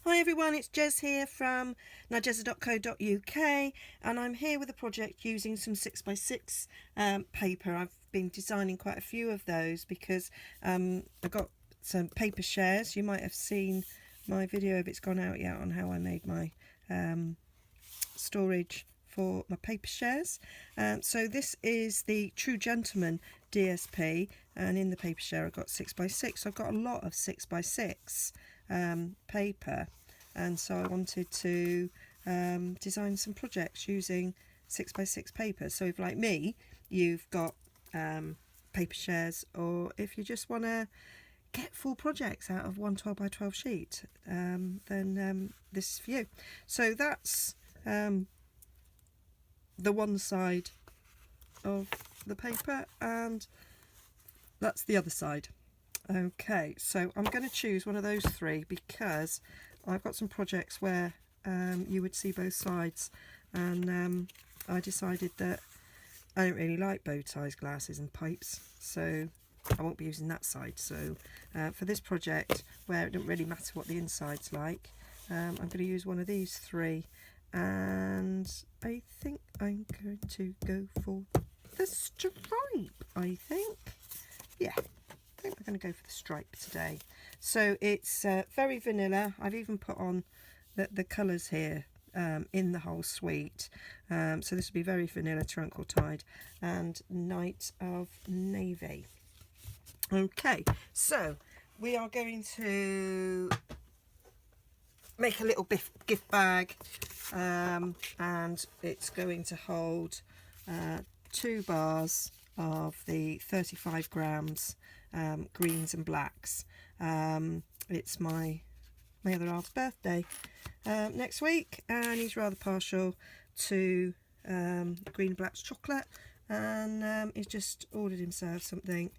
Hi everyone, it's Jez here from Nigezza.co.uk and I'm here with a project using some 6x6 paper. I've been designing quite a few of those because I got some paper shares. You might have seen my video if it's gone out yet on how I made my storage for my paper shares. So this is the True Gentleman DSP, and in the paper share I've got 6x6. So I've got a lot of 6x6 paper, and so I wanted to design some projects using 6x6 paper. So if, like me, you've got paper shares, or if you just want to get full projects out of one 12x12 sheet, then this is for you. So that's the one side of the paper, and that's the other side. Okay, so I'm going to choose one of those three because I've got some projects where you would see both sides, and I decided that I don't really like bow ties, glasses and pipes, so I won't be using that side. So for this project, where it doesn't really matter what the inside's like, I'm going to use one of these three, and I think I'm going to go for the stripe. I think I'm going to go for the stripe today. So it's very vanilla. I've even put on the colours here in the whole suite. So this will be very vanilla, Tranquil Tide and Night of Navy. Okay, so we are going to make a little gift bag, and it's going to hold 2 bars of the 35 grams greens and blacks. It's my other half's birthday next week, and he's rather partial to green and blacks chocolate, and he's just ordered himself something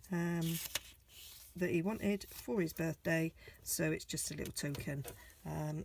that he wanted for his birthday, so it's just a little token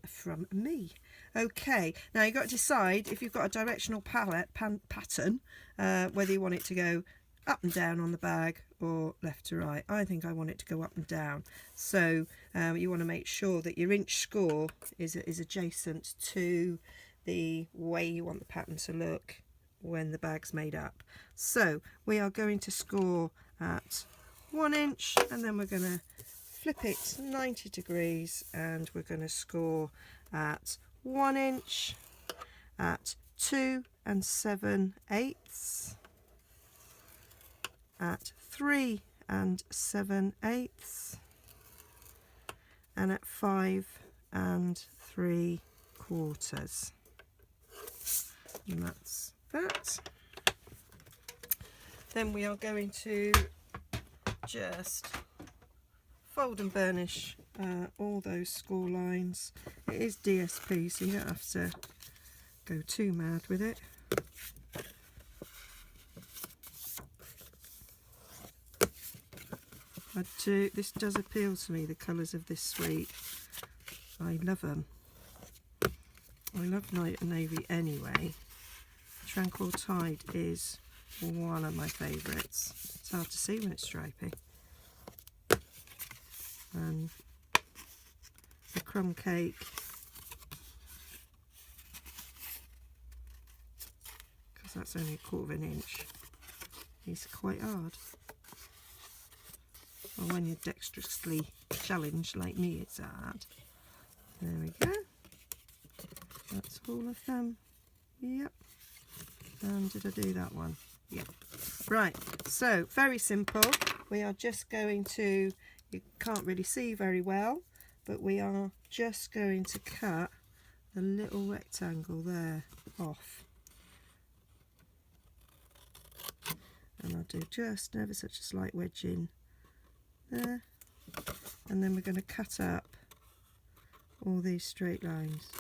from me. Okay, now you've got to decide if you've got a directional pattern, whether you want it to go up and down on the bag or left to right. I think I want it to go up and down, so you want to make sure that your inch score is adjacent to the way you want the pattern to look when the bag's made up. So we are going to score at 1 inch, and then we're going to flip it 90 degrees, and we're going to score at 1 inch, at 2 7/8, at 3 7/8, and at 5 3/4. And that's that. Then we are going to just fold and burnish all those score lines. It is DSP, so you don't have to go too mad with it. This does appeal to me, the colours of this suite. I love them. I love Night and Navy anyway. Tranquil Tide is one of my favourites. It's hard to see when it's stripy. And the crumb cake, because that's only 1/4 inch, is quite hard. Well, when you're dexterously challenged like me, it's hard. There we go. That's all of them. Yep. And did I do that one? Yep. Right, so very simple. We are just going to, you can't really see very well, but we are just going to cut the little rectangle there off. And I'll do just ever such a slight wedge in there, and then we're going to cut up all these straight lines.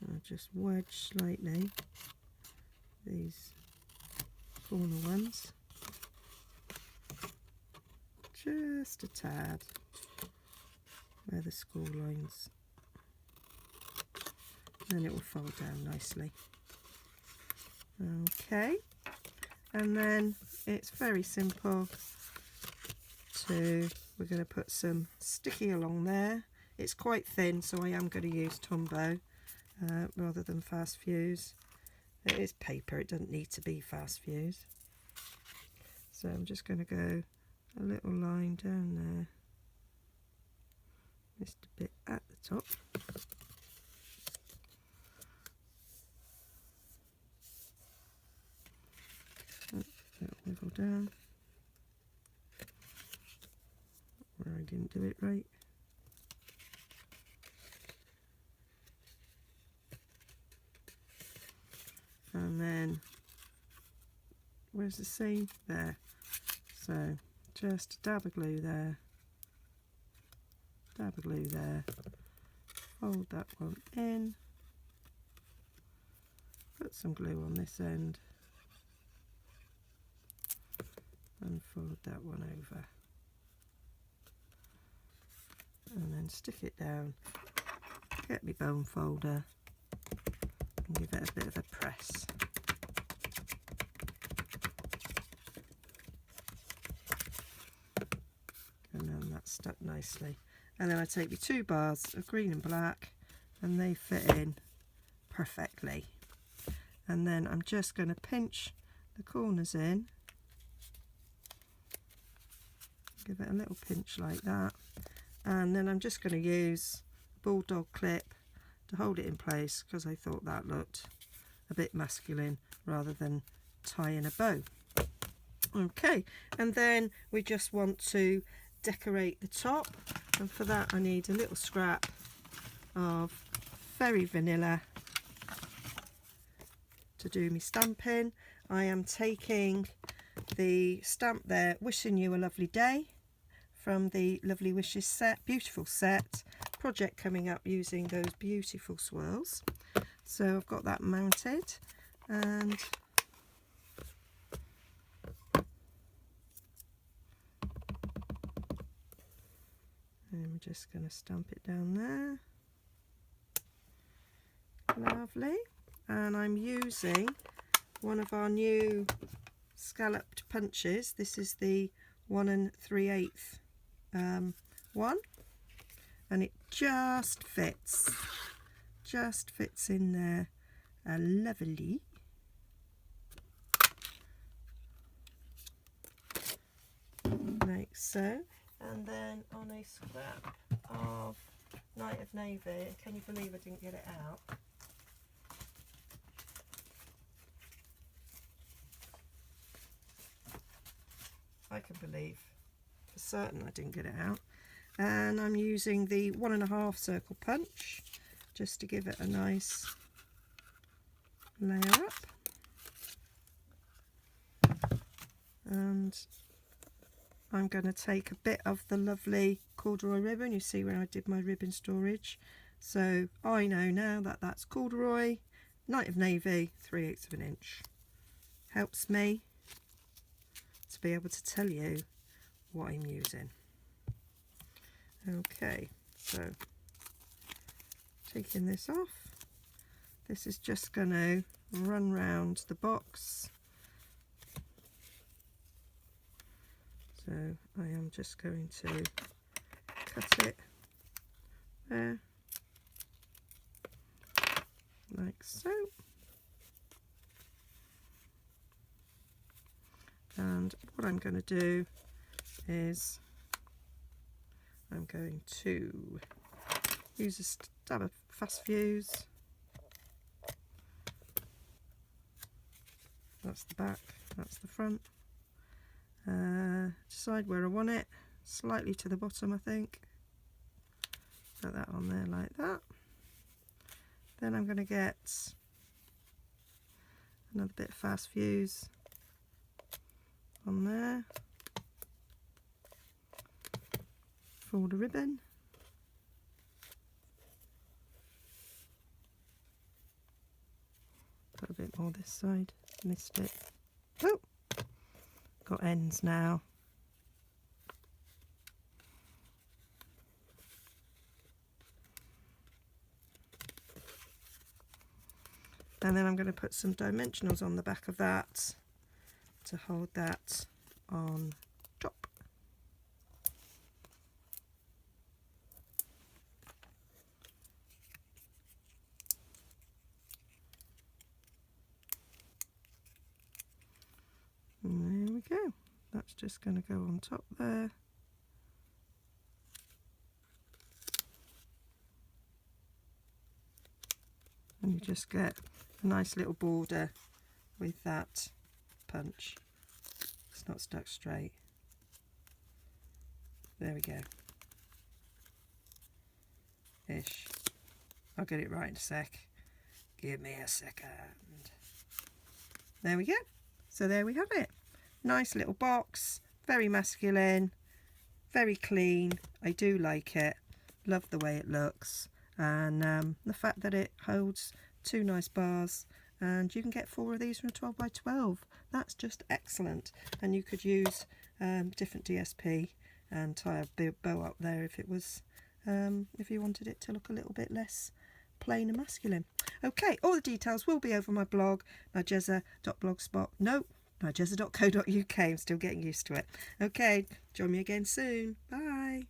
I'll just wedge slightly these corner ones, just a tad where the score lines, then it will fold down nicely. Okay, And then it's very simple we're going to put some sticky along there. It's quite thin, so I am going to use Tombow rather than fast fuse. It is paper, it doesn't need to be fast fuse. So I'm just going to go a little line down there, just a bit at the top. Little wiggle down where I didn't do it right. And then where's the seam? There. So just a dab of glue there, dab of glue there, fold that one in, put some glue on this end and fold that one over, and then stick it down, get my bone folder and give it a bit of a press. And then that's stuck nicely. And then I take my 2 bars of green and black and they fit in perfectly. And then I'm just going to pinch the corners in, give it a little pinch like that, and then I'm just going to use a bulldog clip to hold it in place because I thought that looked a bit masculine rather than tying a bow. Okay, and then we just want to decorate the top, and for that I need a little scrap of Fairy Vanilla to do me Stampin. I am taking the stamp there, Wishing You a Lovely Day, from the Lovely Wishes set, beautiful set, project coming up using those beautiful swirls. So I've got that mounted, and I'm just going to stamp it down there. Lovely. And I'm using one of our new scalloped punches. This is the 1 3/8 one, and it just fits in there lovely. Like so. And then on a scrap of Night of Navy, can you believe I didn't get it out? I can believe for certain I didn't get it out. And I'm using the 1.5 circle punch just to give it a nice layer up. And I'm going to take a bit of the lovely corduroy ribbon. You see where I did my ribbon storage. So I know now that that's corduroy, Night of Navy, 3/8 of an inch. Helps me to be able to tell you what I'm using. Okay, so taking this off, this is just going to run round the box. So I am just going to cut it there, like so. And what I'm going to do is I'm going to use a stab of fast fuse. That's the back, that's the front. Decide where I want it, slightly to the bottom I think. Put that on there like that. Then I'm going to get another bit of fast fuse on there. Fold a ribbon. Put a bit more this side, missed it. Oh! Got ends now. And then I'm going to put some dimensionals on the back of that to hold that on top. And there we go. That's just going to go on top there. And you just get a nice little border with that punch. It's not stuck straight. There we go. Ish. I'll get it right in a sec. Give me a second. There we go. So there we have it. Nice little box. Very masculine. Very clean. I do like it. Love the way it looks. And the fact that it holds 2 nice bars, and you can get 4 of these from a 12 by 12. That's just excellent. And you could use different DSP and tie a bow up there if it was if you wanted it to look a little bit less plain and masculine. Okay, all the details will be over my blog, nigezza.co.uk. I'm still getting used to it. Okay, join me again soon. Bye.